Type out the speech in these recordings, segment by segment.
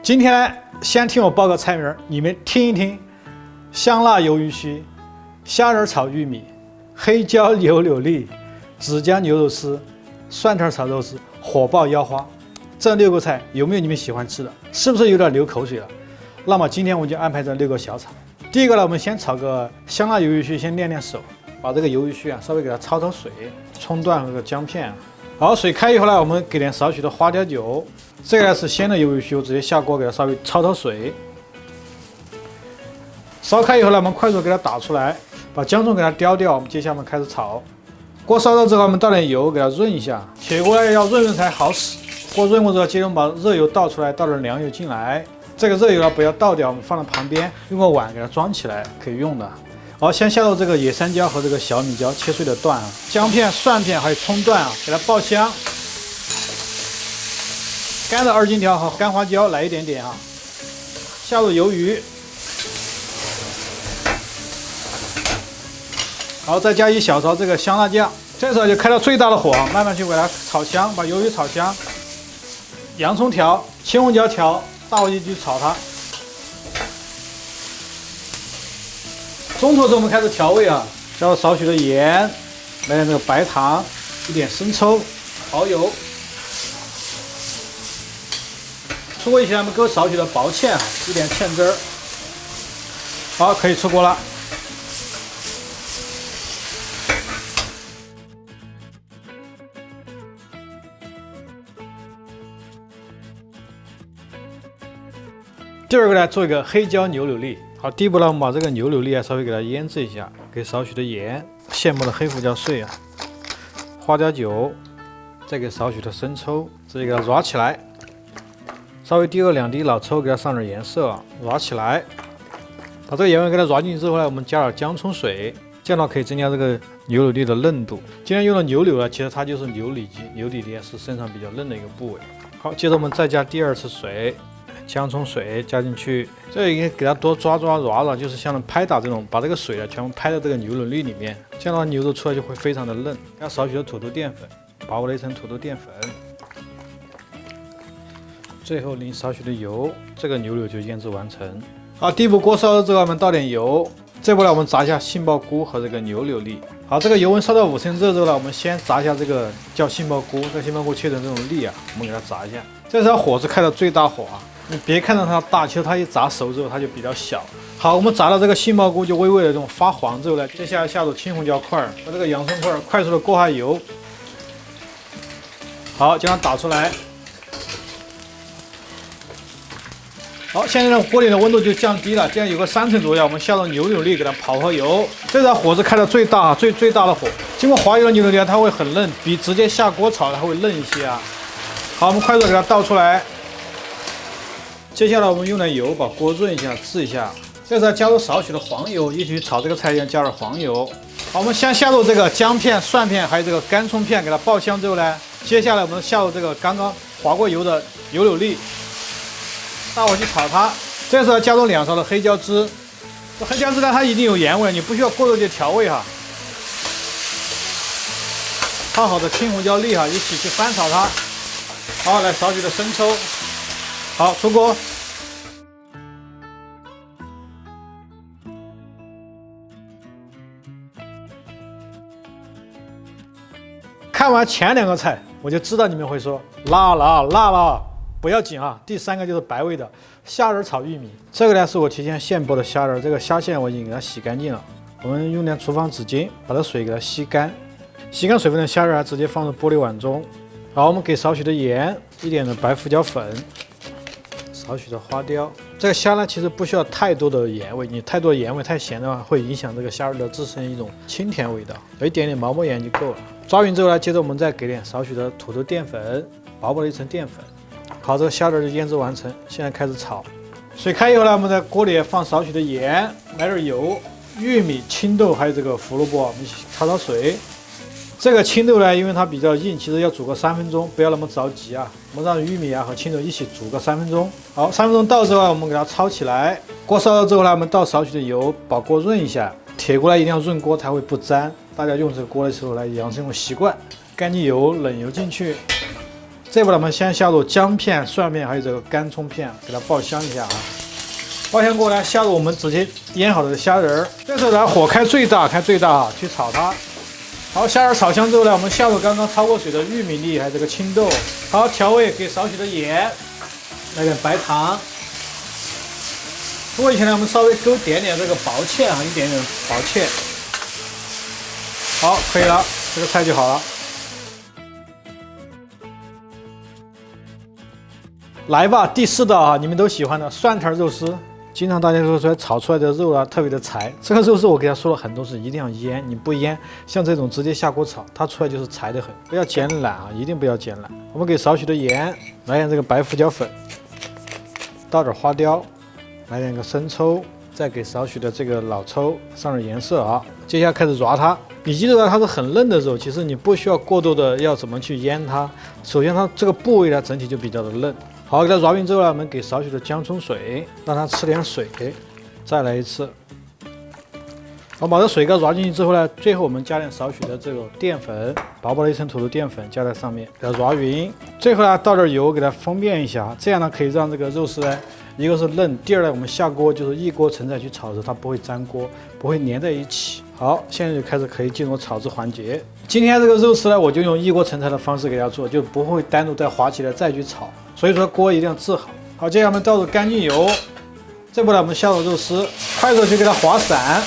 今天呢，先听我报个菜名，你们听一听：香辣鱿鱼须、虾仁炒玉米、黑椒牛柳粒、子姜牛肉丝、蒜头炒肉丝、火爆腰花。这6个菜有没有你们喜欢吃的？是不是有点流口水了？那么今天我们就安排这6个小炒。第一个呢，我们先炒个香辣鱿鱼须，先练练手，把这个鱿鱼须啊稍微给它焯水，葱段和个姜片。好，水开以后呢，我们给点少许的花雕酒。这个呢是鲜的鱿鱼须，我直接下锅给它稍微焯水。烧开以后呢，我们快速给它打出来，把姜葱给它雕掉。我们接下来我们开始炒。锅烧热之后，我们倒点油给它润一下，铁锅呢要润润才好使。锅润过之后，接着我们把热油倒出来，倒点凉油进来。这个热油呢不要倒掉，我们放在旁边，用个碗给它装起来，可以用的。好，先下入这个野山椒和这个小米椒切碎的段啊，姜片、蒜片还有葱段啊，给它爆香。干的2荆条和干花椒来一点点啊，下入鱿鱼，好，再加1小勺这个香辣酱，这时候就开到最大的火，慢慢去给它炒香，把鱿鱼炒香。洋葱条、青红椒条，大火去炒它。中途时我们开始调味啊，加入少许的盐，来点这个白糖，一点生抽、蚝油。出锅以前我们搁少许的薄芡，一点芡汁儿。好，可以出锅了。第二个呢，做一个黑椒牛柳粒。好，第一步呢，我们把这个牛柳粒啊稍微给它腌制一下，给少许的盐，现磨的黑胡椒碎啊，花椒酒，再给少许的生抽，直接给它揉起来。稍微滴个2滴老抽，给它上点颜色，揉起来。把这个盐味给它揉进去之后呢，我们加点姜葱水，这样呢可以增加这个牛柳粒的嫩度。今天用的牛柳呢，其实它就是牛里脊，牛里脊是身上比较嫩的一个部位。好，接着我们再加第2次水。姜葱水加进去，这应该给它多抓揉，就是像拍打这种，把这个水呢全部拍到这个牛柳粒里面，这样的话牛肉出来就会非常的嫩。加少许的土豆淀粉，薄薄的一层土豆淀粉，最后淋少许的油，这个牛柳就腌制完成。好，第一步锅烧热之后，我们倒点油，这步呢我们炸一下杏鲍菇和这个牛柳粒。好，这个油温烧到5成热之后呢，我们先炸一下这个叫杏鲍菇，这个杏鲍菇切成这种粒啊，我们给它炸一下。这时候火是开到最大火啊。你别看到它大，其实它一炸熟之后它就比较小。好，我们炸到这个杏鲍菇就微微的这种发黄之后呢，接下来下入青红椒块和这个洋葱块，快速的过下油。好，将它打出来。好，现在呢锅里的温度就降低了，这样有个3成左右，我们下入牛柳粒给它跑和油。这时候火是开到最大最大的火，经过滑油的牛柳粒它会很嫩，比直接下锅炒它会嫩一些啊。好，我们快速给它倒出来。接下来我们用点油把锅润一下，炙一下。这时候加入少许的黄油，一起炒这个菜要加点黄油。好，我们先下入这个姜片、蒜片，还有这个干葱片，给它爆香之后呢，接下来我们下入这个刚刚滑过油的牛柳粒，大火去炒它。这时候加入2勺的黑椒汁，这黑椒汁呢它已经有盐味，你不需要过多的调味哈。泡好的青红椒粒哈，一起去翻炒它。好，来少许的生抽。好，出锅。看完前2个菜，我就知道你们会说辣了，不要紧啊。第3个就是白味的虾仁炒玉米，这个呢是我提前现剥的虾仁，这个虾线我已经给它洗干净了。我们用点厨房纸巾把这水给它吸干，吸干水分的虾仁直接放入玻璃碗中。好，我们给少许的盐，一点的白胡椒粉。少许的花雕，这个虾呢其实不需要太多的盐味，你太多的盐味太咸的话，会影响这个虾仁的自身一种清甜味道，有一点点毛末盐就够了。抓匀之后呢，接着我们再给点少许的土豆淀粉，薄薄的一层淀粉。好，这个虾仁就腌制完成，现在开始炒。水开以后呢，我们在锅里放少许的盐，来点油，玉米、青豆还有这个胡萝卜，我们一起焯水。这个青豆呢，因为它比较硬，其实要煮个3分钟，不要那么着急啊。我们让玉米啊和青豆一起煮个3分钟。好，3分钟到之后，我们给它焯起来。锅烧了之后呢，我们倒少许的油，把锅润一下。铁锅呢一定要润锅才会不粘。大家用这个锅的时候呢，养成一种习惯。干净油、冷油进去，这步呢，我们先下入姜片、蒜片，还有这个干葱片，给它爆香一下啊。爆香过来，下入我们直接腌好的虾仁儿。这时候呢，火开最大，去炒它。好，虾仁炒香之后呢，我们下入刚刚焯过水的玉米粒，还有这个青豆。好，调味给少许的盐，来点白糖。出锅以前呢，我们稍微勾点这个薄芡啊，一点点薄芡。好，可以了，这个菜就好了。来吧，第4道啊，你们都喜欢的蒜苔肉丝。经常大家说出来炒出来的肉啊，特别的柴。这个肉丝我给他说了很多次，一定要腌，你不腌，像这种直接下锅炒，它出来就是柴的很。不要剪懒啊，一定不要剪懒。我们给少许的盐，来点这个白胡椒粉，倒点花雕，来点个生抽，再给少许的这个老抽，上点颜色啊。接下来开始抓它。你记住它是很嫩的肉，其实你不需要过多的要怎么去腌它。首先它这个部位呢，整体就比较的嫩。好，给它抓匀之后呢，我们给少许的姜葱水，让它吃点水，再来一次。好，把这水给它抓进去之后呢，最后我们加点少许的这个淀粉，薄薄的一层土豆淀粉加在上面，给它抓匀。最后呢，倒点油给它封面一下，这样呢可以让这个肉丝呢，一个是嫩，第二呢我们下锅就是一锅成菜去炒的时候，它不会粘锅，不会粘在一起。好，现在就开始可以进入炒制环节。今天这个肉丝呢，我就用一锅成菜的方式给它做，就不会单独再划起来再去炒。所以说锅一定要治好。好，接下来我们倒入干净油，这步呢我们下入肉丝，快手去给它划散。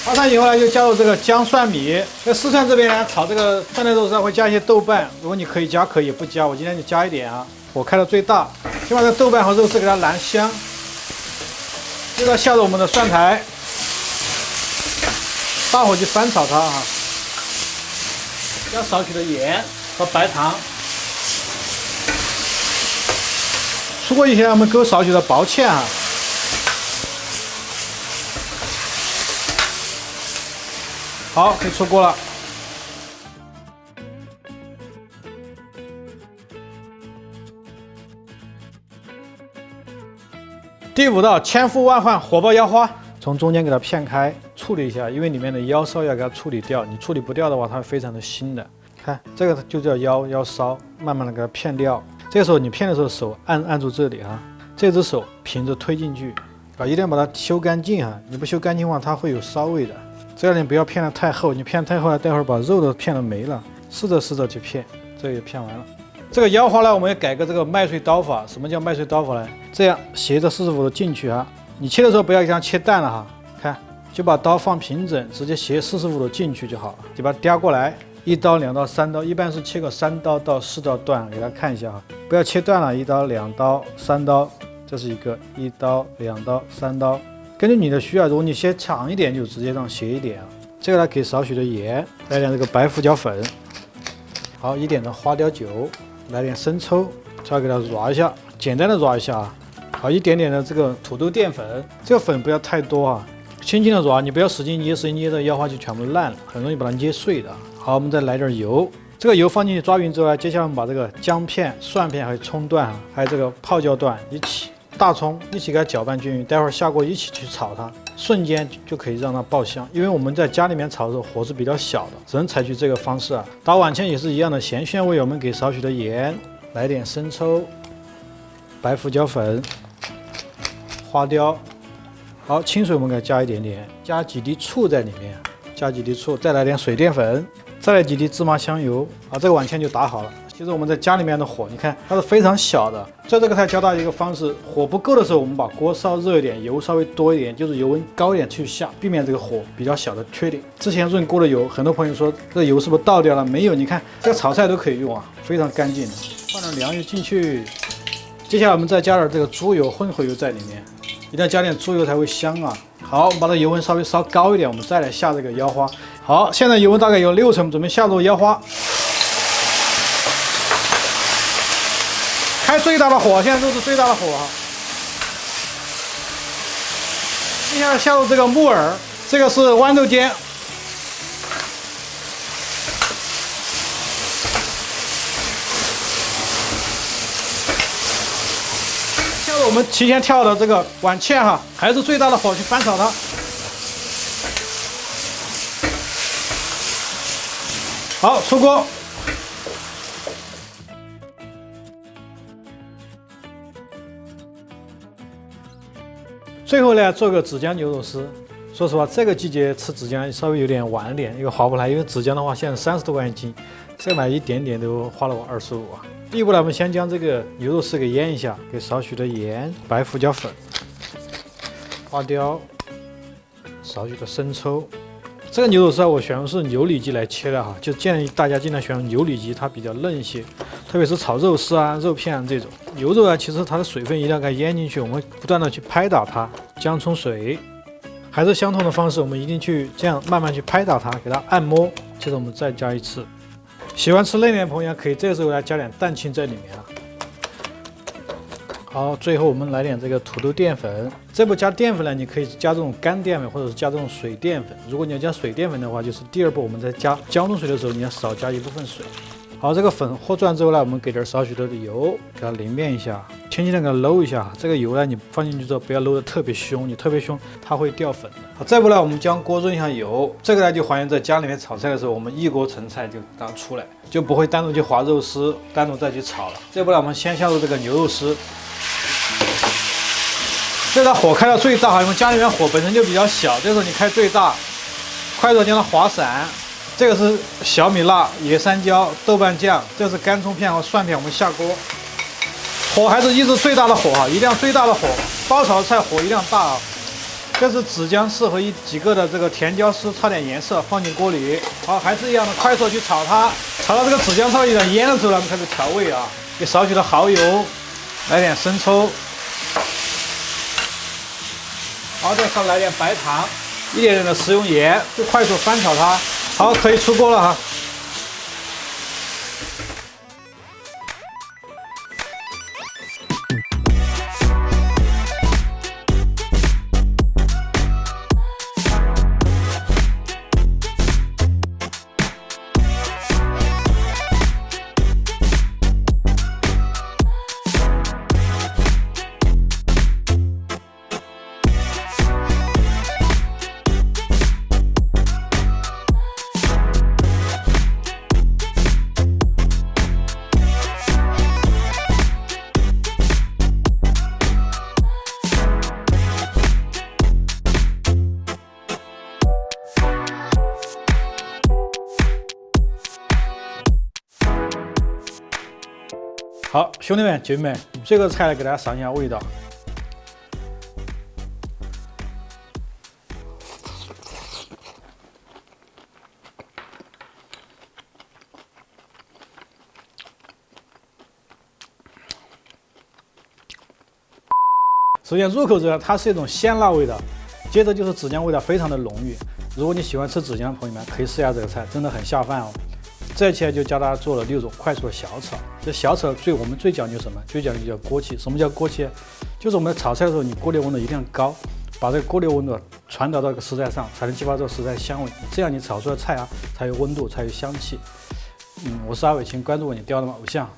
划散以后呢，就加入这个姜蒜米。在四川这边呢，炒这个蒜苔肉丝会加一些豆瓣，如果你可以加，可以也不加。我今天就加一点啊。火开到最大，先把这豆瓣和肉丝给它燃香。接着下入我们的蒜苔，大火去翻炒它啊。加少许的盐和白糖。出锅以前我们勾少许的薄芡啊。好，可以出锅了。第5道千呼万唤火爆腰花，从中间给它片开，处理一下，因为里面的腰梢要给它处理掉，你处理不掉的话，它会非常的腥的。看这个就叫腰梢，慢慢的给它片掉。这个时候你片的时候手按住这里啊，这只手平着推进去啊，一定要把它修干净啊，你不修干净的话，它会有骚味的。这样你不要片得太厚，你片太厚了，待会儿把肉都片了没了。试着去片，这个也片完了。这个腰花呢，我们也改个这个麦穗刀法。什么叫麦穗刀法呢？这样斜着45度进去啊，你切的时候不要像切蛋了哈，看就把刀放平整，直接斜45度进去就好了，就把它嗲过来。1刀、2刀、3刀，一般是切个3刀到4刀段，给大家看一下啊，不要切断了，1刀、2刀、3刀，这是一个1刀、2刀、3刀，根据你的需要，如果你切长一点，就直接让斜一点啊。这个呢，给少许的盐，来点这个白胡椒粉，好1点的花雕酒，来点生抽，再给它揉一下，简单的揉一下啊。好1点点的这个土豆淀粉，这个粉不要太多啊，轻轻的揉，你不要使劲捏，的腰花就全部烂了，很容易把它捏碎的。好，我们再来点油，这个油放进去抓匀之后呢，接下来我们把这个姜片、蒜片还有葱段啊，还有这个泡椒段一起，大葱一起给它搅拌均匀，待会儿下锅一起去炒它，瞬间就可以让它爆香。因为我们在家里面炒的时候火是比较小的，只能采取这个方式啊。打碗前也是一样的，咸鲜味我们给少许的盐，来点生抽、白胡椒粉、花雕，好清水我们给它加一点点，加几滴醋在里面，加几滴醋，再来点水淀粉。再来几滴芝麻香油啊，这个碗签就打好了。其实我们在家里面的火，你看它是非常小的。在这个菜教大家一个方式，火不够的时候，我们把锅烧热一点，油稍微多一点，就是油温高一点去下，避免这个火比较小的缺点。之前润锅的油，很多朋友说这油是不是倒掉了？没有，你看这个炒菜都可以用啊，非常干净的。放点凉油进去，接下来我们再加点这个猪油混合油在里面，一定要加点猪油才会香啊。好，我们把这油温稍微烧高一点，我们再来下这个腰花。好，现在油温大概有6成，准备下入腰花。开最大的火，现在都是最大的火啊。接下来下入这个木耳，这个是豌豆尖。下入我们提前跳的这个碗芡哈，还是最大的火去翻炒它。好，出锅。最后呢，做个紫姜牛肉丝。说实话，这个季节吃紫姜稍微有点晚了点，因为划不来。因为紫姜的话，现在30多块钱一斤，再买一点点都花了我25啊。第一步呢，我们先将这个牛肉丝给腌一下，给少许的盐、白胡椒粉、花雕、少许的生抽。这个牛肉丝啊，我选用是牛里脊来切的哈，就建议大家尽量选用牛里脊，它比较嫩一些，特别是炒肉丝啊、肉片啊这种。牛肉啊，其实它的水分一定要给它腌进去，我们不断的去拍打它，姜葱水。还是相同的方式，我们一定去这样慢慢去拍打它，给它按摩。接着我们再加一次。喜欢吃嫩点的朋友可以这时候来加点蛋清在里面啊。好，最后我们来点这个土豆淀粉。这步加淀粉呢，你可以加这种干淀粉，或者是加这种水淀粉。如果你要加水淀粉的话，就是第二步我们在加姜蓉水的时候，你要少加一部分水。好，这个粉和转之后呢，我们给点少许的油，给它淋面一下，轻轻的给它揉一下。这个油呢，你放进去之后不要揉得特别凶，你特别凶它会掉粉的。好，再不呢，我们将锅润一下油，这个呢就还原在家里面炒菜的时候，我们一锅成菜就当出来，就不会单独去划肉丝，单独再去炒了。这步呢，我们先下入这个牛肉丝，这个火开到最大，因为家里面火本身就比较小，这时候你开最大，快速将它划散。这个是小米辣、野山椒、豆瓣酱，这是干葱片和蒜片，我们下锅，火还是一直最大的火哈，一定要最大的火，爆炒的菜火一定要大啊。这是紫姜丝和几个的这个甜椒丝，擦点颜色放进锅里，好，还是一样的快速去炒它，炒到这个紫姜稍微有点烟的时候呢，我们开始调味啊，给少许的蚝油，来点生抽，好，再上来点白糖，一点点的食用盐，就快速翻炒它。好，可以出锅了哈。好，兄弟们、姐妹们，这个菜来给大家尝一下味道。首先入口之后，它是一种鲜辣味道，接着就是紫姜味道非常的浓郁。如果你喜欢吃紫姜的朋友们，可以试一下这个菜，真的很下饭哦。这一期就教大家做了6种快速的小炒。这小炒我们最讲究什么？最讲究叫锅气。什么叫锅气？就是我们炒菜的时候，你锅内温度一定要高，把这个锅内温度传导到这个食材上，才能激发这个食材香味。这样你炒出的菜啊，才有温度，才有香气。我是阿伟，请关注我，你雕的偶像。